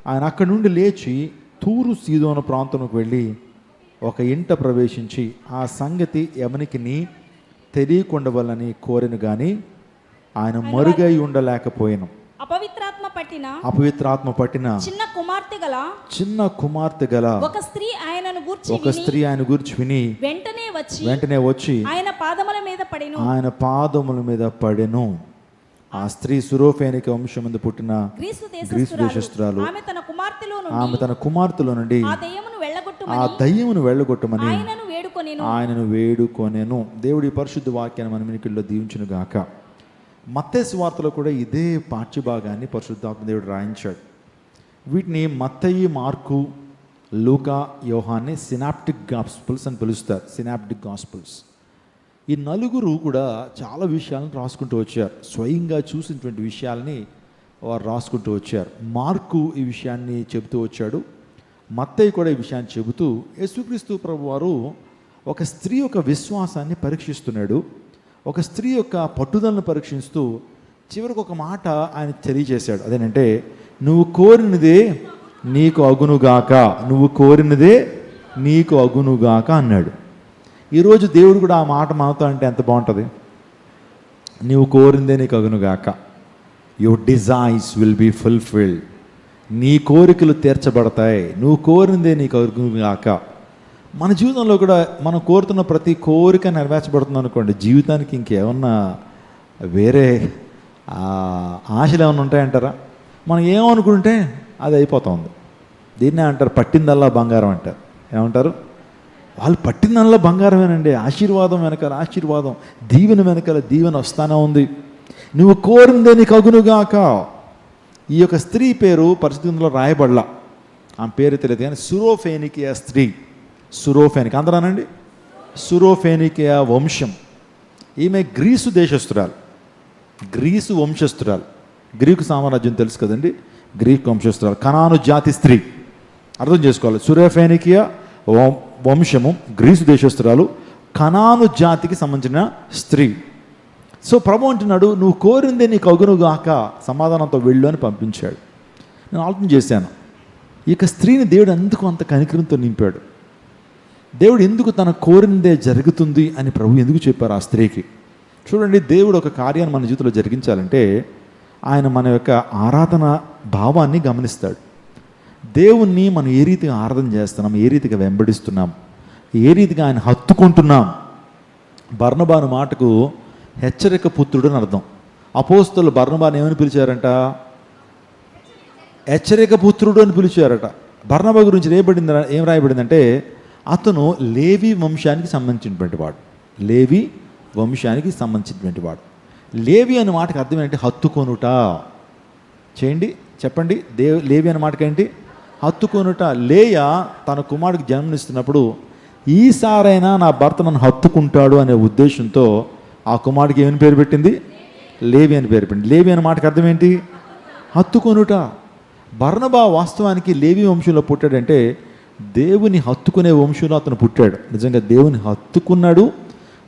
ఆయన అక్కడి నుండి లేచి తూరు సీదోను ప్రాంతంలోకి వెళ్ళి ఒక ఇంట ప్రవేశించి ఆ సంగతి ఎవనికి తెలియకుండవలని కోరెను గాని ఆయన మరుగై ఉండలేకపోయాను. అపవిత్రాత్మ పట్టిన చిన్న కుమార్తె గల ఒక స్త్రీ ఆయన గూర్చి విని వెంటనే వచ్చి ఆయన పాదముల మీద పడెను. ఆ స్త్రీ సురోఫేనిక వంశమందు పుట్టిన గ్రీసు దేశస్తురాలు. ఆమె తన కుమార్తెలో నుండి ఆ దయ్యమును వెళ్ళగొట్టమని ఆయనను వేడుకొనెను. దేవుడి పరిశుద్ధ వాక్యాన్ని మన వినికిడిలో దీవించును గాక. మత్తయి సువార్తలో కూడా ఇదే పాఠ్యభాగాన్ని పరిశుద్ధాత్మ దేవుడు రాయించాడు. వీటిని మత్తయి, మార్కు, లూకా, యోహాన్ని సినాప్టిక్ గాస్పుల్స్ అని పిలుస్తారు. Synaptic gospels. ఈ నలుగురు కూడా చాలా విషయాలను రాసుకుంటూ వచ్చారు. స్వయంగా చూసినటువంటి విషయాల్ని వారు రాసుకుంటూ వచ్చారు. మార్కు ఈ విషయాన్ని చెబుతూ వచ్చాడు. మత్తయి కూడా ఈ విషయాన్ని చెబుతూ యేసుక్రీస్తు ప్రభు వారు ఒక స్త్రీ యొక్క విశ్వాసాన్ని పరీక్షిస్తున్నాడు. ఒక స్త్రీ యొక్క పట్టుదలను పరీక్షిస్తూ చివరికి ఒక మాట ఆయన తెలియజేశాడు. అదేనంటే, నువ్వు కోరినదే నీకు అగునుగాక, నువ్వు కోరినదే నీకు అగునుగాక అన్నాడు. ఈరోజు దేవుడు కూడా ఆ మాట మనతో అంటే ఎంత బాగుంటుంది. నీవు కోరిందే నీకు అగునుగాక. Your desires will be fulfilled. నీ కోరికలు తీర్చబడతాయి. నువ్వు కోరిందే నీకు అగునుగాక. మన జీవితంలో కూడా మనం కోరుతున్న ప్రతి కోరిక నెరవేర్చబడుతుంది అనుకోండి, జీవితానికి ఇంకేమన్నా వేరే ఆశలు ఏమైనా ఉంటాయంటారా? మనం ఏమనుకుంటే అది అయిపోతుంది. దీన్నే అంటారు పట్టిందల్లా బంగారం అంటారు. ఏమంటారు? వాళ్ళు పట్టిందల్లా బంగారమేనండి. ఆశీర్వాదం వెనకాల ఆశీర్వాదం, దీవెన వెనకాల దీవెన వస్తానే ఉంది. నువ్వు కోరిందే నీకు అగునుగాక. ఈ యొక్క స్త్రీ పేరు పరిస్థితుల్లో రాయబడలా, ఆమె పేరు తెలియదు కానీ సురోఫేనికియా స్త్రీ. సురోఫేనిక అందరానండి, సురోఫేనికియా వంశం. ఈమె గ్రీసు దేశస్తురాలు, గ్రీసు వంశస్తురాలు. గ్రీకు సామ్రాజ్యం తెలుసు కదండి, గ్రీకు వంశస్తురాలు, కనాను జాతి స్త్రీ. అర్థం చేసుకోవాలి. సురోఫేనికియా వంశము, గ్రీసు దేశస్తురాలు, కనాను జాతికి సంబంధించిన స్త్రీ. సో ప్రభు అంటున్నాడు, నువ్వు కోరిందే నీకు అగునుగాక, సమాధానంతో వెళ్ళు అని పంపించాడు. నేను ఆలోచన చేశాను, ఈ యొక్క స్త్రీని దేవుడు ఎందుకు అంత కనికరంతో నింపాడు? దేవుడు ఎందుకు తన కోరిందే జరుగుతుంది అని ప్రభు ఎందుకు చెప్పారు ఆ స్త్రీకి? చూడండి, దేవుడు ఒక కార్యాన్ని మన జీవితంలో జరిగించాలంటే ఆయన మన యొక్క ఆరాధన భావాన్ని గమనిస్తాడు. దేవుణ్ణి మనం ఏ రీతిగా ఆరాధన చేస్తున్నాం, ఏ రీతిగా వెంబడిస్తున్నాం, ఏ రీతిగా ఆయన హత్తుకుంటున్నాం. బర్నబాను మాటకు హెచ్చరిక పుత్రుడు అని అర్థం. అపోస్తలులు బర్నబాను ఏమని పిలిచారంట? హెచ్చరిక పుత్రుడు అని పిలిచారట. బర్నబా గురించి ఏం రాయబడిందంటే, అతను లేవి వంశానికి సంబంధించినటువంటి వాడు. లేవి వంశానికి సంబంధించినటువంటి వాడు. లేవి అనే మాటకి అర్థం ఏంటి? హత్తుకొనుట. చేయండి, చెప్పండి. లేవి అనే మాటకి ఏంటి? హత్తుకొనుట. లేయ తన కుమారుడికి జన్మనిస్తున్నప్పుడు ఈసారైనా నా భర్త నన్ను హత్తుకుంటాడు అనే ఉద్దేశంతో ఆ కుమారుడికి ఏమని పేరు పెట్టింది? లేవి అని పేరు పెట్టింది. లేవి అనే మాటకి అర్థం ఏంటి? హత్తుకొనుట. బర్నబా వాస్తవానికి లేవి వంశంలో పుట్టాడంటే దేవుని హత్తుకునే వంశంలో అతను పుట్టాడు. నిజంగా దేవుని హత్తుకున్నాడు.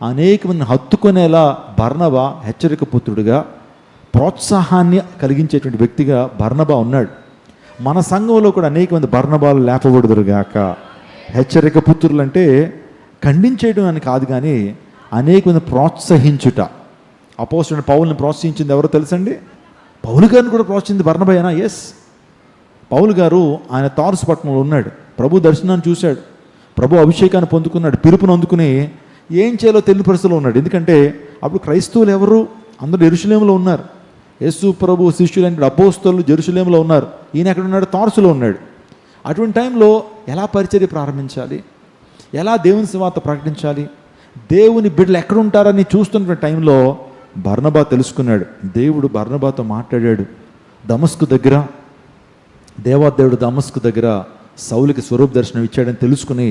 అనేక మందిని హత్తుకునేలా బర్నబా హెచ్చరిక పుత్రుడిగా, ప్రోత్సాహాన్ని కలిగించేటువంటి వ్యక్తిగా బర్నబా ఉన్నాడు. మన సంఘంలో కూడా అనేక మంది బర్నబాలు లేపబడుదురుగాక. హెచ్చరిక పుత్రులు అంటే ఖండించేయడం అని కాదు, కానీ అనేక మంది ప్రోత్సహించుట. అపోస్తలుడైన పౌలుని ప్రోత్సహించింది ఎవరో తెలుసండి? పౌలు గారిని కూడా ప్రోత్సహించింది బర్నబాయేనా? ఎస్. పౌలు గారు ఆయన తార్సు పట్టణంలో ఉన్నాడు. ప్రభు దర్శనాన్ని చూశాడు, ప్రభు అభిషేకాన్ని పొందుకున్నాడు, పిలుపును అందుకుని ఏం చేయాలో తెలియని పరిస్థితిలో ఉన్నాడు. ఎందుకంటే అప్పుడు క్రైస్తవులు ఎవరు? అందరూ యెరూషలేములో ఉన్నారు. యేసు ప్రభు శిష్యులైన అపోస్తలులు యెరూషలేములో ఉన్నారు. ఈయన ఎక్కడ ఉన్నాడు? తార్సులో ఉన్నాడు. అటువంటి టైంలో ఎలా పరిచర్య ప్రారంభించాలి, ఎలా దేవుని సువార్త ప్రకటించాలి, దేవుని బిడ్డలు ఎక్కడ ఉంటారని చూస్తున్న టైంలో బర్నబా తెలుసుకున్నాడు. దేవుడు బర్నబాతో మాట్లాడాడు. దమస్కు దగ్గర, దేవాదేవుడు దమస్కు దగ్గర సౌలుకి స్వరూప దర్శనం ఇచ్చాడని తెలుసుకుని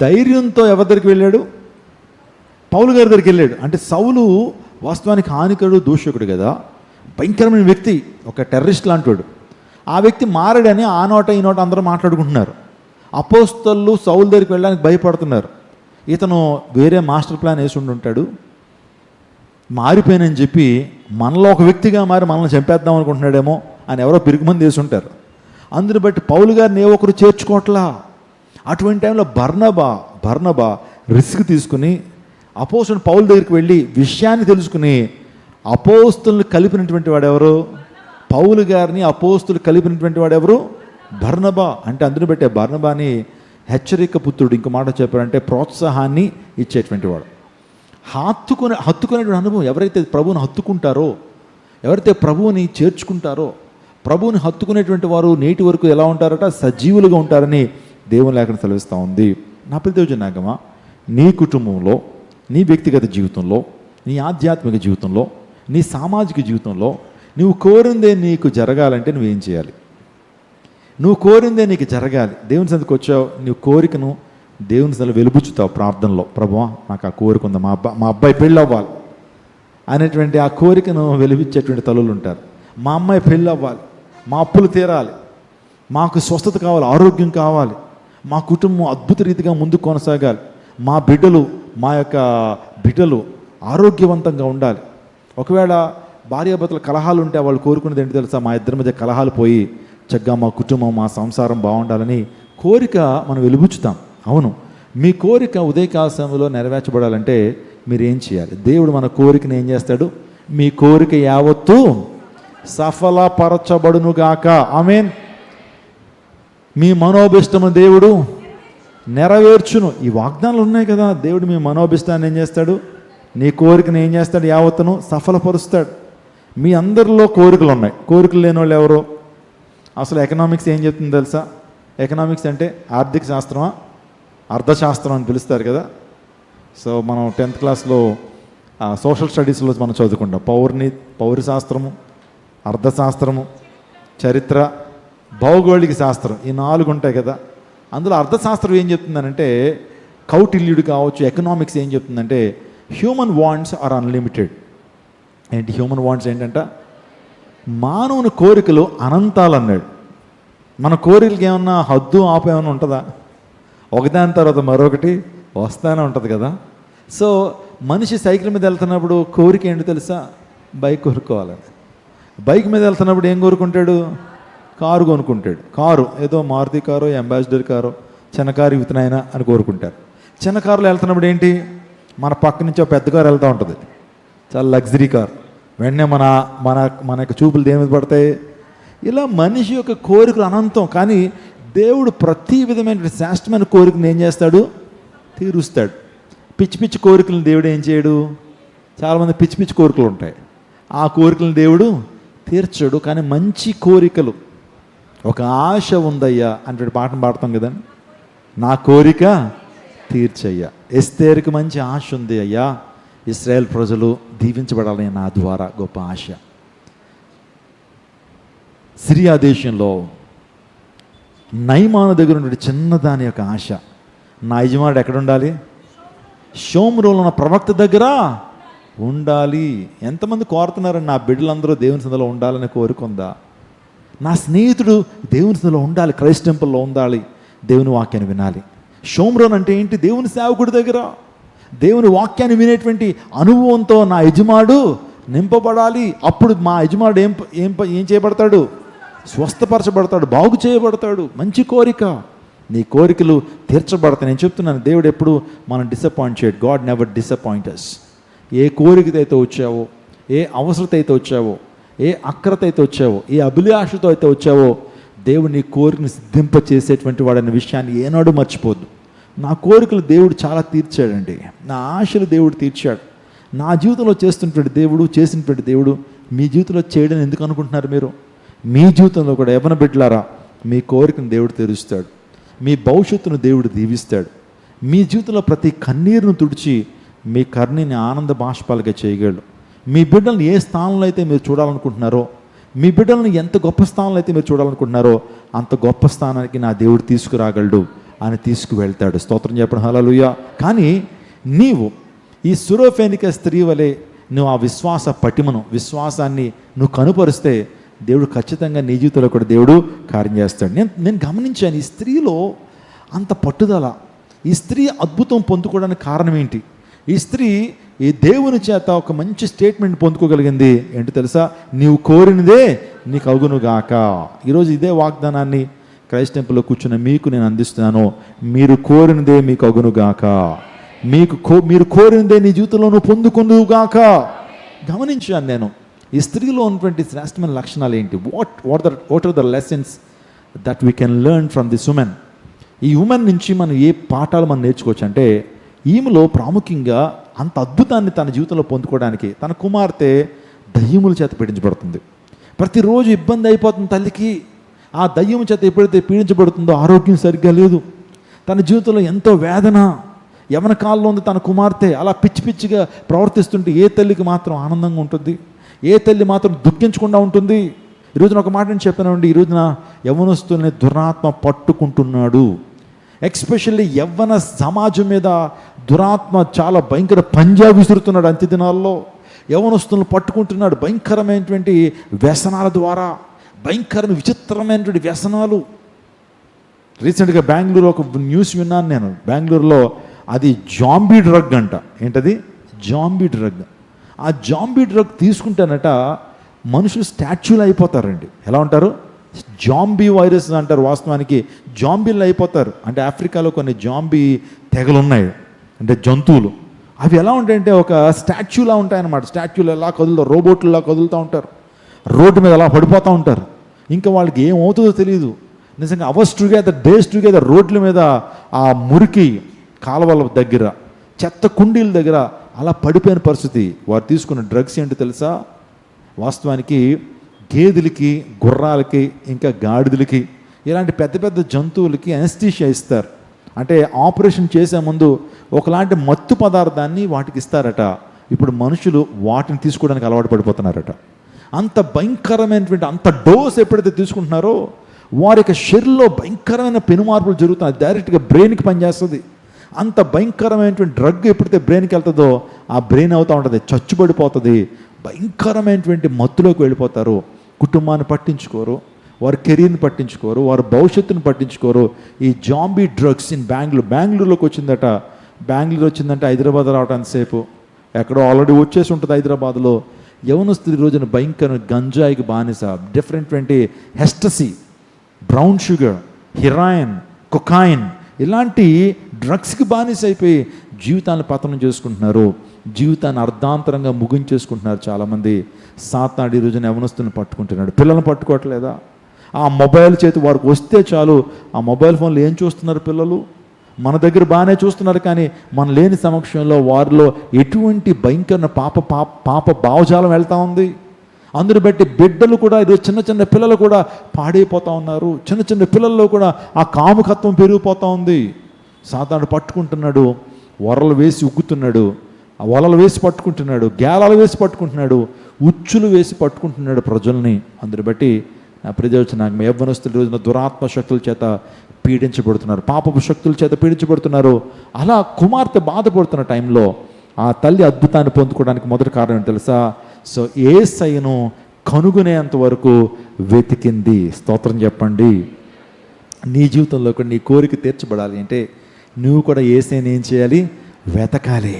ధైర్యంతో ఎవరి దగ్గరికి వెళ్ళాడు? పౌలు గారి దగ్గరికి వెళ్ళాడు. అంటే సౌలు వాస్తవానికి హానికరుడు, దూషకుడు కదా, భయంకరమైన వ్యక్తి, ఒక టెర్రరిస్ట్ లాంటివాడు. ఆ వ్యక్తి మారాడని ఆ నోట ఈ నోట అందరూ మాట్లాడుకుంటున్నారు. అపోస్తలు సౌలు దగ్గరికి వెళ్ళడానికి భయపడుతున్నారు. ఇతను వేరే మాస్టర్ ప్లాన్ వేసి ఉంటాడు, మారిపోయానని చెప్పి మనలో ఒక వ్యక్తిగా మారి మనల్ని చంపేద్దాం అనుకుంటున్నాడేమో అని ఎవరో పిరుగుమంది వేసి ఉంటారు. అందుని బట్టి పౌలు గారిని ఏ ఒక్కరు చేర్చుకోవట్లా. అటువంటి టైంలో బర్నబా రిస్క్ తీసుకుని అపోస్తులైన పౌలు దగ్గరికి వెళ్ళి విషయాన్ని తెలుసుకుని అపోస్తులను కలిపినటువంటి వాడెవరు? పౌలు గారిని అపోస్తులు కలిపినటువంటి వాడెవరు? బర్నబా. అంటే అందుని బట్టే బర్నబాని హెచ్చరిక పుత్రుడు, ఇంకో మాట చెప్పారంటే ప్రోత్సాహాన్ని ఇచ్చేటువంటి వాడు. హత్తుకునేటువంటి అనుభవం. ఎవరైతే ప్రభువుని హత్తుకుంటారో, ఎవరైతే ప్రభువుని చేర్చుకుంటారో, ప్రభువుని హత్తుకునేటువంటి వారు నేటి వరకు ఎలా ఉంటారట? సజీవులుగా ఉంటారని దేవుని లేఖనం సెలవిస్తూ ఉంది. నా ప్రతిజనాగమా, నీ కుటుంబంలో, నీ వ్యక్తిగత జీవితంలో, నీ ఆధ్యాత్మిక జీవితంలో, నీ సామాజిక జీవితంలో నువ్వు కోరిందే నీకు జరగాలంటే నువ్వేం చేయాలి? నువ్వు కోరిందే నీకు జరగాలి. దేవుని సన్నిధికి వచ్చావు, నువ్వు కోరికను దేవుని సన్నిధిలో వెలుబుచ్చుతావు ప్రార్థనలో. ప్రభువా, నాకు ఆ కోరిక ఉంది, మా అబ్బాయి పెళ్ళి అవ్వాలి అనేటువంటి ఆ కోరికను వెలిపించేటువంటి తల్లులు ఉంటారు. మా అమ్మాయి పెళ్ళి అవ్వాలి, మా అప్పులు తీరాలి, మాకు స్వస్థత కావాలి, ఆరోగ్యం కావాలి, మా కుటుంబం అద్భుత రీతిగా ముందుకు కొనసాగాలి, మా బిడ్డలు ఆరోగ్యవంతంగా ఉండాలి. ఒకవేళ భార్యాభర్తల కలహాలు ఉంటే వాళ్ళు కోరుకునేది ఏంటి తెలుసా? మా ఇద్దరి మధ్య కలహాలు పోయి చక్కగా మా కుటుంబం, మా సంసారం బాగుండాలని కోరిక మనం వెలుబుచ్చుతాం. అవును, మీ కోరిక ఉదయకాల సమయంలో నెరవేర్చబడాలంటే మీరు ఏం చేయాలి? దేవుడు మన కోరికను ఏం చేస్తాడు? మీ కోరిక యావత్తు సఫలపరచబడునుగాక. ఆమేన్. మీ మనోభిష్టము దేవుడు నెరవేర్చును. ఈ వాగ్దానాలు ఉన్నాయి కదా. దేవుడు మీ మనోభిష్టాన్ని ఏం చేస్తాడు? నీ కోరికను ఏం చేస్తాడు? యావత్తును సఫలపరుస్తాడు. మీ అందరిలో కోరికలు ఉన్నాయి. కోరికలు లేని వాళ్ళు ఎవరు? అసలు ఎకనామిక్స్ ఏం చెప్తుంది తెలుసా? ఎకనామిక్స్ అంటే ఆర్థిక శాస్త్రమా, అర్థశాస్త్రం అని పిలుస్తారు కదా. సో మనం 10th క్లాస్లో సోషల్ స్టడీస్లో మనం చదువుకుంటాం. పౌరశాస్త్రము, అర్థశాస్త్రము, చరిత్ర, భౌగోళిక శాస్త్రం, ఈ 4 ఉంటాయి కదా. అందులో అర్థశాస్త్రం ఏం చెప్తుందనంటే, కౌటిల్యుడు కావచ్చు. ఎకనామిక్స్ ఏం చెప్తుందంటే, హ్యూమన్ వాంట్స్ ఆర్ అన్లిమిటెడ్. ఏంటి హ్యూమన్ వాంట్స్ ఏంటంట? మానవుని కోరికలు అనంతాలు అన్నాడు. మన కోరికలకి ఏమన్నా హద్దు ఆపు ఏమైనా ఉంటుందా? ఒకదాని తర్వాత మరొకటి వస్తానే ఉంటుంది కదా. సో మనిషి సైకిల్ మీద వెళ్తున్నప్పుడు కోరిక ఏంటి తెలుసా? బైక్ కొనుక్కోవాలని. బైక్ మీద వెళ్తున్నప్పుడు ఏం కోరుకుంటాడు? కారు కొనుక్కుంటాడు. కారు ఏదో మారుతి కారో, అంబాసిడర్ కారో, చిన్న కారు ఇవుతున్నాయినా అని కోరుకుంటారు. చిన్న కారులో వెళ్తున్నప్పుడు ఏంటి? మన పక్క నుంచి ఒక పెద్ద కారు వెళ్తూ ఉంటుంది, చాలా లగ్జరీ కార్. వెంటనే మన యొక్క చూపులు దేని మీద పడతాయి? ఇలా మనిషి యొక్క కోరికలు అనంతం. కానీ దేవుడు ప్రతి విధమైన శ్రేష్టమైన కోరికను ఏం చేస్తాడు? తీరుస్తాడు. పిచ్చి పిచ్చి కోరికలను దేవుడు ఏం చేయడు? చాలామంది పిచ్చి పిచ్చి కోరికలు ఉంటాయి, ఆ కోరికలను దేవుడు తీర్చడు. కానీ మంచి కోరికలు, ఒక ఆశ ఉందయ్యా అంటే పాటను పాడతాం కదండి. నా కోరిక తీర్చయ్యా. ఎస్తేరుకి మంచి ఆశ ఉంది అయ్యా, ఇశ్రాయేల్ ప్రజలు దీవించబడాలని నా ద్వారా గొప్ప ఆశ. సిరియా దేశంలో నయమాను దగ్గర ఉన్నటువంటి చిన్నదాని యొక్క ఆశ, నా యజమానుడు ఎక్కడ ఉండాలి? షోమ్రోలో ఉన్న ప్రవక్త దగ్గర ఉండాలి. ఎంతమంది కోరుతున్నారని? నా బిడ్డలందరూ దేవుని సన్నిధిలో ఉండాలని కోరుకుందా? నా స్నేహితుడు దేవుని సన్నిధిలో ఉండాలి, క్రైస్ట్ టెంపుల్లో ఉండాలి, దేవుని వాక్యాన్ని వినాలి. షోమ్రోన్ అంటే ఏంటి? దేవుని సేవకుడి దగ్గర దేవుని వాక్యాన్ని వినేటువంటి అనుభవంతో నా యజమానుడు నింపబడాలి. అప్పుడు మా యజమానుడు ఏం చేయబడతాడు? స్వస్థపరచబడతాడు, బాగు చేయబడతాడు. మంచి కోరిక. నీ కోరికలు తీర్చబడతాయి. నేను చెప్తున్నాను, దేవుడు ఎప్పుడు మనం డిసప్పాయింట్ చేయడు. God never disappoint us. ఏ కోరికతో అయితే వచ్చావో, ఏ అవసరత అయితే వచ్చావో, ఏ అక్రత అయితే వచ్చావో, ఏ అభిలాషతో అయితే వచ్చావో, దేవుడు నీ కోరికను సిద్ధింప చేసేటువంటి వాడన్న విషయాన్ని ఏనాడు మర్చిపోద్దు. నా కోరికలు దేవుడు చాలా తీర్చాడండి. నా ఆశలు దేవుడు తీర్చాడు. నా జీవితంలో చేస్తున్నటువంటి దేవుడు మీ జీవితంలో చేయడం ఎందుకు అనుకుంటున్నారు మీరు? మీ జీవితంలో కూడా యవ్వన బిడ్డలారా, మీ కోరికను దేవుడు తీరుస్తాడు. మీ భవిష్యత్తును దేవుడు దీవిస్తాడు. మీ జీవితంలో ప్రతి కన్నీరును తుడిచి మీ కన్నీని ఆనంద బాష్పాలుగా చేయగలడు. మీ బిడ్డలను ఏ స్థానంలో అయితే మీరు చూడాలనుకుంటున్నారో, మీ బిడ్డలను ఎంత గొప్ప స్థానంలో అయితే మీరు చూడాలనుకుంటున్నారో, అంత గొప్ప స్థానానికి నా దేవుడు తీసుకురాగలడు అని తీసుకువెళ్తాడు. స్తోత్రం చెప్పడం హల్లెలూయా. కానీ నీవు ఈ సురోఫేనిక స్త్రీ వలె నువ్వు ఆ విశ్వాస పటిమను, విశ్వాసాన్ని నువ్వు కనుపరిస్తే దేవుడు ఖచ్చితంగా నీ జీవితంలో కూడా దేవుడు కార్యం చేస్తాడు. నేను గమనించాను, ఈ స్త్రీలో అంత పట్టుదల, ఈ స్త్రీ అద్భుతం పొందుకోవడానికి కారణం ఏంటి? ఈ స్త్రీ ఈ దేవుని చేత ఒక మంచి స్టేట్మెంట్ పొందుకోగలిగింది. ఏంటి తెలుసా? నీవు కోరినదే నీకు అగునుగాక. ఈరోజు ఇదే వాగ్దానాన్ని క్రైస్ట్ టెంపుల్లో కూర్చున్న మీకు నేను అందిస్తున్నాను. మీరు కోరినదే మీకు అగునుగాక. మీరు కోరినదే నీ జీవితంలో నువ్వు పొందుకుందుగాక. గమనించాను నేను ఈ స్త్రీలో ఉన్నటువంటి శ్రేష్టమైన లక్షణాలు ఏంటి. What are the lessons that we can learn from this women. ఈ ఉమెన్ నుంచి మనం ఏ పాఠాలు మనం నేర్చుకోవచ్చు అంటే, ఈమెలో ప్రాముఖ్యంగా అంత అద్భుతాన్ని తన జీవితంలో పొందుకోవడానికి తన కుమార్తె దయ్యముల చేత పీడించబడుతుంది. ప్రతిరోజు ఇబ్బంది అయిపోతుంది తల్లికి. ఆ దయ్యం చేత ఎప్పుడైతే పీడించబడుతుందో ఆరోగ్యం సరిగ్గా లేదు, తన జీవితంలో ఎంతో వేదన, యవన కాలంలో ఉంది తన కుమార్తె. అలా పిచ్చి పిచ్చిగా ప్రవర్తిస్తుంటే ఏ తల్లికి మాత్రం ఆనందంగా ఉంటుంది? ఏ తల్లి మాత్రం దుఃఖించకుండా ఉంటుంది? ఈరోజున ఒక మాట నేను చెప్పానండి, ఈరోజున యవ్వనస్తుల్ని దురాత్మ పట్టుకుంటున్నాడు. ఎక్స్పెషల్లీ యవ్వన సమాజం మీద దురాత్మ చాలా భయంకర పంజా విసురుతున్నాడు. అంత్య దినాల్లో యవ్వనస్తులను పట్టుకుంటున్నాడు భయంకరమైనటువంటి వ్యసనాల ద్వారా. భయంకరమైన విచిత్రమైనటువంటి వ్యసనాలు. రీసెంట్గా బెంగళూరులో ఒక న్యూస్ విన్నాను నేను. బెంగళూరులో అది జాంబీ డ్రగ్ అంట. ఏంటది? Zombie drug. ఆ జాంబీ డ్రగ్ తీసుకుంటేనట మనుషులు స్టాచ్యూలు అయిపోతారండి. ఎలా ఉంటారు? జాంబీ వైరస్ అంటారు. వాస్తవానికి జాంబీలు అయిపోతారు. అంటే ఆఫ్రికాలో కొన్ని జాంబీ తెగలు ఉన్నాయి, అంటే జంతువులు. అవి ఎలా ఉంటాయంటే ఒక స్టాచ్యూలా ఉంటాయన్నమాట. స్టాచ్యూలు ఎలా కదులుతారు, రోబోట్లా కదులుతూ ఉంటారు, రోడ్డు మీద అలా పడిపోతూ ఉంటారు. ఇంకా వాళ్ళకి ఏమవుతుందో తెలియదు. నిజంగా అవర్స్ టుగెదర్, డేస్ టుగెదర్ రోడ్ల మీద, ఆ మురికి కాలువల దగ్గర, చెత్త కుండీల దగ్గర అలా పడిపోయిన పరిస్థితి. వారు తీసుకున్న డ్రగ్స్ ఏంటో తెలుసా? వాస్తవానికి గేదెలకి, గుర్రాలకి, ఇంకా గాడిదలకి, ఇలాంటి పెద్ద పెద్ద జంతువులకి అనస్థీషియా ఇస్తారు. అంటే ఆపరేషన్ చేసే ముందు ఒకలాంటి మత్తు పదార్థాన్ని వాటికి ఇస్తారట. ఇప్పుడు మనుషులు వాటిని తీసుకోవడానికి అలవాటు పడిపోతున్నారట. అంత భయంకరమైనటువంటి అంత డోస్ ఎప్పుడైతే తీసుకుంటున్నారో వారి యొక్క శరీరంలో భయంకరమైన పెనుమార్పులు జరుగుతున్నాయి. డైరెక్ట్గా బ్రెయిన్కి పనిచేస్తుంది. అంత భయంకరమైనటువంటి డ్రగ్ ఎప్పుడైతే బ్రెయిన్కి వెళ్తుందో ఆ బ్రెయిన్ అవుతూ ఉంటుంది, చచ్చుబడిపోతుంది. భయంకరమైనటువంటి మత్తులోకి వెళ్ళిపోతారు. కుటుంబాన్ని పట్టించుకోరు, వారి కెరీర్ని పట్టించుకోరు, వారి భవిష్యత్తును పట్టించుకోరు. ఈ జాంబీ డ్రగ్స్ ఇన్ బెంగళూరులోకి వచ్చిందట. బెంగళూరు వచ్చిందంటే హైదరాబాద్ రావడానికి సేపు ఎక్కడో ఆల్రెడీ వచ్చేసి ఉంటుంది హైదరాబాద్లో. యవనస్తులు ఈ రోజున భయంకర గంజాయికి బానిస. Different ecstasy, brown sugar, heroin, cocaine ఇలాంటి డ్రగ్స్కి బానిస అయిపోయి జీవితాన్ని పతనం చేసుకుంటున్నారు. జీవితాన్ని అర్ధాంతరంగా ముగించేసుకుంటున్నారు చాలామంది. సాతాడు ఈ రోజున యవనస్తులను పట్టుకుంటున్నాడు. పిల్లల్ని పట్టుకోవట్లేదా? ఆ మొబైల్ చేతి వారికి వస్తే చాలు, ఆ మొబైల్ ఫోన్లో ఏం చూస్తున్నారు పిల్లలు? మన దగ్గర బాగానే చూస్తున్నారు, కానీ మన లేని సమక్షంలో వారిలో ఎటువంటి భయంకర పాప భావజాలం వెళ్తూ ఉంది. అందుని బట్టి బిడ్డలు కూడా, ఈరోజు చిన్న పిల్లలు కూడా పాడైపోతూ ఉన్నారు. చిన్న పిల్లల్లో కూడా ఆ కాముకత్వం పెరిగిపోతూ ఉంది. సాతాను పట్టుకుంటున్నాడు, వరలు వేసి ఉగ్గుతున్నాడు, ఆ వలలు వేసి పట్టుకుంటున్నాడు, గేలాలు వేసి పట్టుకుంటున్నాడు, ఉచ్చులు వేసి పట్టుకుంటున్నాడు ప్రజల్ని. అందుని బట్టి నా ప్రజోచన యవ్వనస్తుల రోజున దురాత్మ శక్తుల చేత పీడించబడుతున్నారు, పాపపు శక్తుల చేత పీడించబడుతున్నారు. అలా కుమార్తె బాధపడుతున్న టైంలో ఆ తల్లి అద్భుతాన్ని పొందుకోవడానికి మొదటి కారణం తెలుసా? సో యేసయ్యను కనుగొనేంత వరకు వెతికింది. స్తోత్రం చెప్పండి. నీ జీవితంలో కూడా నీ కోరిక తీర్చబడాలి అంటే నువ్వు కూడా యేసయ్యను ఏం చేయాలి? వెతకాలి.